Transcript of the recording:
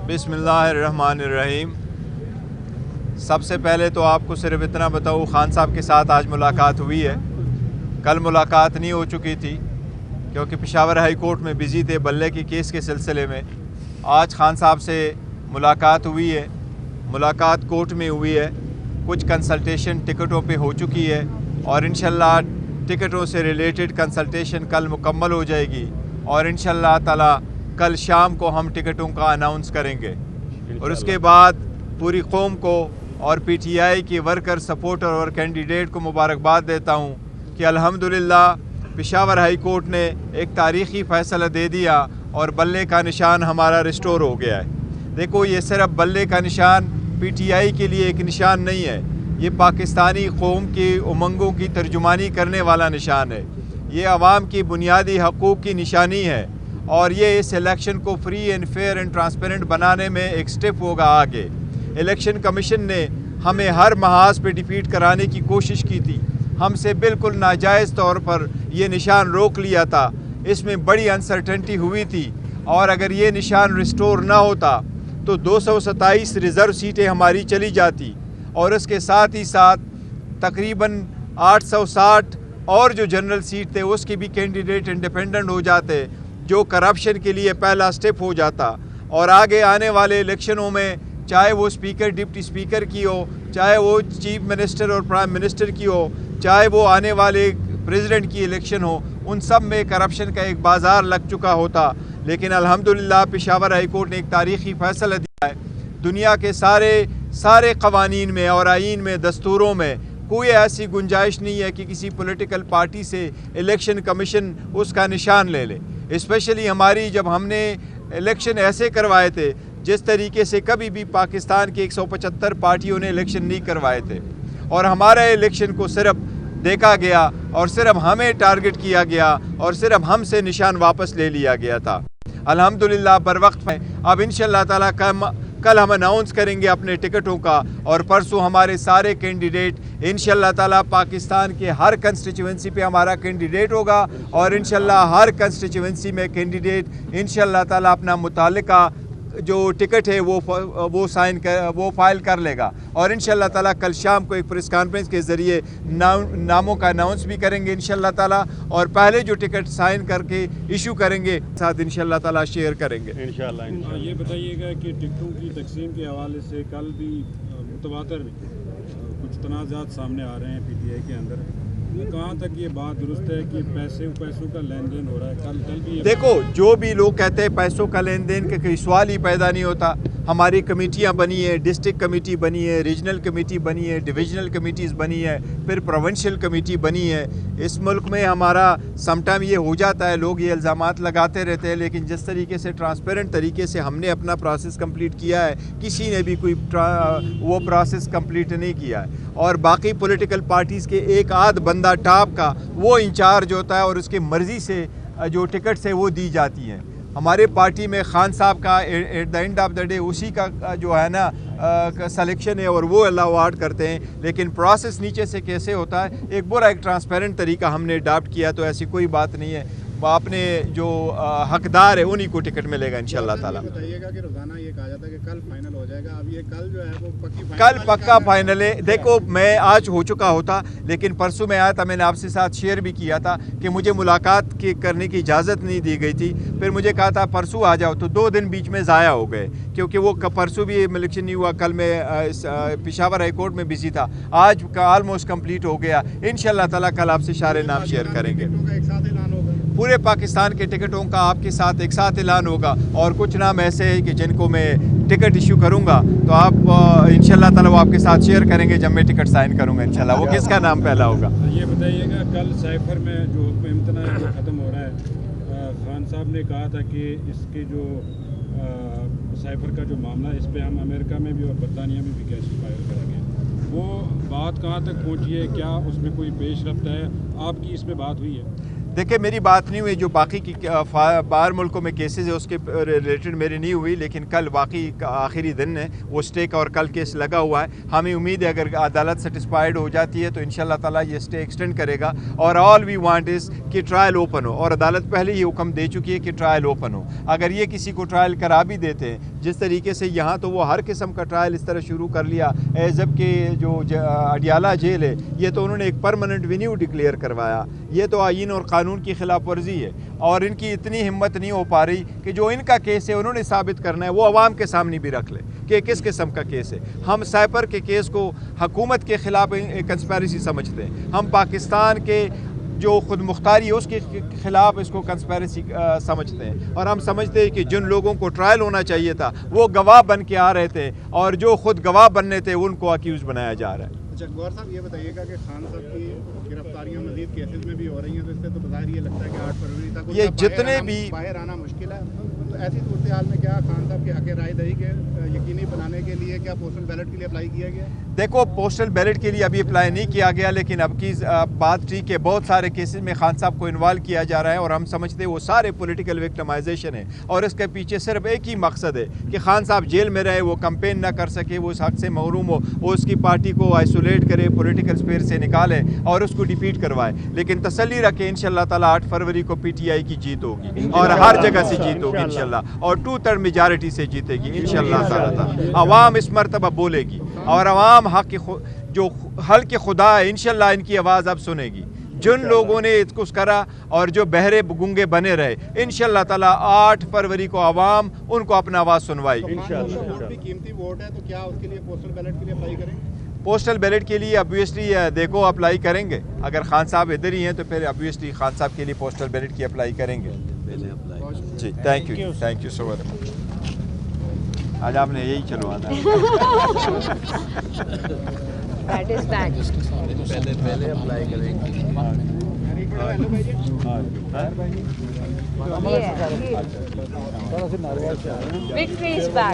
बिस्मिल्लाहिर्रहमानिर्रहीम। सबसे पहले तो आपको सिर्फ इतना बताऊँ, खान साहब के साथ आज मुलाकात हुई है। कल मुलाकात नहीं हो चुकी थी क्योंकि पेशावर हाई कोर्ट में बिज़ी थे बल्ले की केस के सिलसिले में। आज खान साहब से मुलाकात हुई है, मुलाकात कोर्ट में हुई है, कुछ कंसल्टेशन टिकटों पे हो चुकी है और इंशाल्लाह टिकटों से रिलेटेड कंसल्टेशन कल मुकम्मल हो जाएगी और इंशाल्लाह ताला कल शाम को हम टिकटों का अनाउंस करेंगे। और उसके बाद पूरी कौम को और पीटीआई की वर्कर सपोर्टर और कैंडिडेट को मुबारकबाद देता हूँ कि अल्हम्दुलिल्लाह पेशावर हाई कोर्ट ने एक तारीख़ी फ़ैसला दे दिया और बल्ले का निशान हमारा रिस्टोर हो गया है। देखो, ये सिर्फ बल्ले का निशान पीटीआई के लिए एक निशान नहीं है, ये पाकिस्तानी कौम की उमंगों की तर्जुमानी करने वाला निशान है। ये आवाम की बुनियादी हकूक़ की निशानी है और ये इस इलेक्शन को free and fair and transparent बनाने में एक स्टेप होगा आगे। इलेक्शन कमीशन ने हमें हर महाज पे डिफीट कराने की कोशिश की थी, हमसे बिल्कुल नाजायज़ तौर पर ये निशान रोक लिया था। इसमें बड़ी अनसर्टेनिटी हुई थी और अगर ये निशान रिस्टोर ना होता तो 227 रिज़र्व सीटें हमारी चली जाती और इसके साथ ही साथ तकरीबन 860 और जो जनरल सीट थे उसके भी कैंडिडेट इंडिपेंडेंट हो जाते, जो करप्शन के लिए पहला स्टेप हो जाता। और आगे आने वाले इलेक्शनों में चाहे वो स्पीकर डिप्टी स्पीकर की हो, चाहे वो चीफ मिनिस्टर और प्राइम मिनिस्टर की हो, चाहे वो आने वाले प्रेसिडेंट की इलेक्शन हो, उन सब में करप्शन का एक बाज़ार लग चुका होता। लेकिन अल्हम्दुलिल्लाह पेशावर हाई कोर्ट ने एक तारीख़ी फ़ैसला दिया है। दुनिया के सारे क़वानीन में और आईन में, दस्तूरों में कोई ऐसी गुंजाइश नहीं है कि किसी पॉलिटिकल पार्टी से इलेक्शन कमीशन उसका निशान ले ले। स्पेशली हमारी, जब हमने इलेक्शन ऐसे करवाए थे जिस तरीके से कभी भी पाकिस्तान के 175 पार्टियों ने इलेक्शन नहीं करवाए थे और हमारा इलेक्शन को सिर्फ देखा गया और सिर्फ हमें टारगेट किया गया और सिर्फ हमसे निशान वापस ले लिया गया था। अल्हम्दुलिल्लाह बर वक्त है। अब इंशाल्लाह ताला कल हम अनाउंस करेंगे अपने टिकटों का और परसों हमारे सारे कैंडिडेट इंशाल्लाह ताला पाकिस्तान के हर कंस्टिट्यूंसी पे हमारा कैंडिडेट होगा और इंशाल्लाह हर कंस्टिट्यूंसी में कैंडिडेट इंशाल्लाह ताला अपना मुतालिका जो टिकट है वो फाइल कर लेगा और इंशाल्लाह ताला कल शाम को एक प्रेस कॉन्फ्रेंस के ज़रिए नामों का अनाउंस भी करेंगे इंशाल्लाह ताला और पहले जो टिकट साइन करके इशू करेंगे साथ इंशाल्लाह ताला शेयर करेंगे इंशाल्लाह। ये बताइएगा कि टिकटों की तकसीम के हवाले से कल भी मुतवातर कुछ तनाज़ात सामने आ रहे हैं पीटीआई के अंदर, कहाँ तक ये बात दुरुस्त है कि पैसों का लेन देन हो रहा है? कल भी देखो, जो भी लोग कहते हैं पैसों का लेन देन का कोई सवाल ही पैदा नहीं होता। हमारी कमेटियाँ बनी है, डिस्ट्रिक्ट कमेटी बनी है, रीजनल कमेटी बनी है, डिविजनल कमेटीज़ बनी है, फिर प्रोविंशियल कमेटी बनी है। इस मुल्क में हमारा समटाइम ये हो जाता है, लोग ये इल्ज़ामात लगाते रहते हैं, लेकिन जिस तरीके से ट्रांसपेरेंट तरीके से हमने अपना प्रोसेस कंप्लीट किया है, किसी ने भी कोई वो प्रोसेस कंप्लीट नहीं किया है। और बाकी पॉलिटिकल पार्टीज़ के एक आध बंदा टॉप का वो इंचार्ज होता है और उसकी मर्ज़ी से जो टिकट्स है वो दी जाती हैं। हमारे पार्टी में खान साहब का at the end of the day उसी का जो है ना सिलेक्शन है और वो अवार्ड करते हैं, लेकिन प्रोसेस नीचे से कैसे होता है एक बुरा एक ट्रांसपेरेंट तरीका हमने अडॉप्ट किया, तो ऐसी कोई बात नहीं है। अपने जो हकदार है उन्हीं को टिकट मिलेगा इंशाल्लाह ताला। बताइएगा कि रोजाना ये कहा जाता है कि कल फाइनल हो जाएगा, अब ये कल जो है वो कल पक्का फाइनल है। देखो, मैं आज हो चुका होता लेकिन परसों मैं आया था, मैंने आपसे साथ शेयर भी किया था कि मुझे मुलाकात करने की इजाज़त नहीं दी गई थी। फिर मुझे कहा था परसों आ जाओ, तो 2 दिन बीच में ज़ाया हो गए क्योंकि वो परसों भी इलेक्शन नहीं हुआ। कल मैं पेशावर हाई कोर्ट में बिजी था, आज का ऑलमोस्ट कंप्लीट हो गया। इंशाल्लाह ताला कल आपसे सारे नाम शेयर करेंगे। पूरे पाकिस्तान के टिकटों का आपके साथ एक साथ ऐलान होगा और कुछ नाम ऐसे हैं कि जिनको मैं टिकट इशू करूंगा तो आप इंशाल्लाह ताला वो आपके साथ शेयर करेंगे जब मैं टिकट साइन करूंगा इंशाल्लाह। वो किसका नाम पहला होगा? ये बताइएगा, कल साइफर में जो हुक्म इम्तना है वो ख़त्म हो रहा है। खान साहब ने कहा था कि इसके जो साइफर का जो मामला इस पर हम अमेरिका में भी और बरतानिया में भी केस फाइल करेंगे, वो बात कहाँ तक पहुँची है? क्या उसमें कोई पेश रफ्त है? आपकी इस पर बात हुई है? دیکھیں میری بات نہیں ہوئی, جو باقی کی باہر ملکوں میں کیسز ہے اس کے ریلیٹڈ میری نہیں ہوئی, لیکن کل واقعی آخری دن ہے, وہ اسٹے کا اور کل کیس لگا ہوا ہے. ہمیں امید ہے اگر عدالت سیٹسفائیڈ ہو جاتی ہے تو انشاءاللہ تعالیٰ یہ اسٹے ایکسٹینڈ کرے گا, اور آل وی وانٹ از کہ ٹرائل اوپن ہو, اور عدالت پہلے ہی حکم دے چکی ہے کہ ٹرائل اوپن ہو. اگر یہ کسی کو ٹرائل کرا بھی دیتے ہیں جس طریقے سے یہاں تو وہ ہر قسم کا ٹرائل اس طرح شروع کر لیا, ایزب کے جو اڈیالہ جیل ہے یہ تو انہوں نے ایک پرماننٹ وینیو ڈکلیئر کروایا. یہ تو آئین اور قانون کی خلاف ورزی ہے, اور ان کی اتنی ہمت نہیں ہو پا رہی کہ جو ان کا کیس ہے انہوں نے ثابت کرنا ہے وہ عوام کے سامنے بھی رکھ لے کہ کس قسم کا کیس ہے. ہم سائپر کے کیس کو حکومت کے خلاف کنسپیریسی سمجھتے ہیں, ہم پاکستان کے جو خود مختاری ہے اس کے خلاف اس کو کنسپیریسی سمجھتے ہیں, اور ہم سمجھتے ہیں کہ جن لوگوں کو ٹرائل ہونا چاہیے تھا وہ گواہ بن کے آ رہے تھے, اور جو خود گواہ بننے تھے ان کو اکیوز بنایا جا رہا ہے. اچھا گوہر صاحب یہ بتائیے گا کہ خان صاحب کی گرفتاریاں مزید کیسز میں بھی ہو رہی ہیں, تو اس سے تو بظاہر یہ لگتا ہے کہ 8 فروری تک یہ جتنے بھی باہر آنا مشکل ہے. تو ایسی صورتحال میں کیا خان صاحب کے حق رائے دہی کے یقینی بنانے کے لیے کیا پوسٹل بیلٹ کے لیے اپلائی کیا گیا؟ دیکھو پوسٹل بیلٹ کے لیے ابھی اپلائی نہیں کیا گیا, لیکن اب کی بات ٹھیک ہے, بہت سارے کیسز میں خان صاحب کو انوالو کیا جا رہا ہے, اور ہم سمجھتے ہیں وہ سارے پولیٹیکل وکٹمائزیشن ہے, اور اس کے پیچھے صرف ایک ہی مقصد ہے کہ خان صاحب جیل میں رہے, وہ کمپین نہ کر سکے, وہ اس حق سے محروم ہو, وہ اس کی پارٹی کو آئسولیٹ کرے, پولیٹیکل سپیئر سے نکالے اور اس کو ڈیفیٹ کروائے. لیکن تسلی رکھے انشاءاللہ تعالیٰ 8 فروری کو پی ٹی آئی کی جیت ہوگی, اور ہر جگہ سے جیت ہوگی انشاءاللہ, اور 2/3 میجارٹی سے جیتے گی انشاءاللہ تعالیٰ. عوام اس مرتبہ بولے گی, اور عوام حق جو حل کے خدا ہے انشاءاللہ ان کی آواز اب سنے گی. جن لوگوں نے اس کو کرا اور جو بہرے گنگے بنے رہے, انشاءاللہ تعالیٰ 8 فروری کو عوام ان کو اپنا آواز سنوائے گی. قیمتی ووٹ ہے, تو کیا اس کے لیے پوسٹل بیلٹ کے لیے اپلائی کریں؟ پوسٹل بیلٹ کے لیے obviously دیکھو اپلائی کریں گے, اگر خان صاحب ادھر ہی ہیں تو پھر obviously خان صاحب کے لیے پوسٹل بیلٹ کی اپلائی کریں گے. جی تھینک یو سو مچ. آج آپ نے یہی چلوانا پہلے اپلائی کریں گے.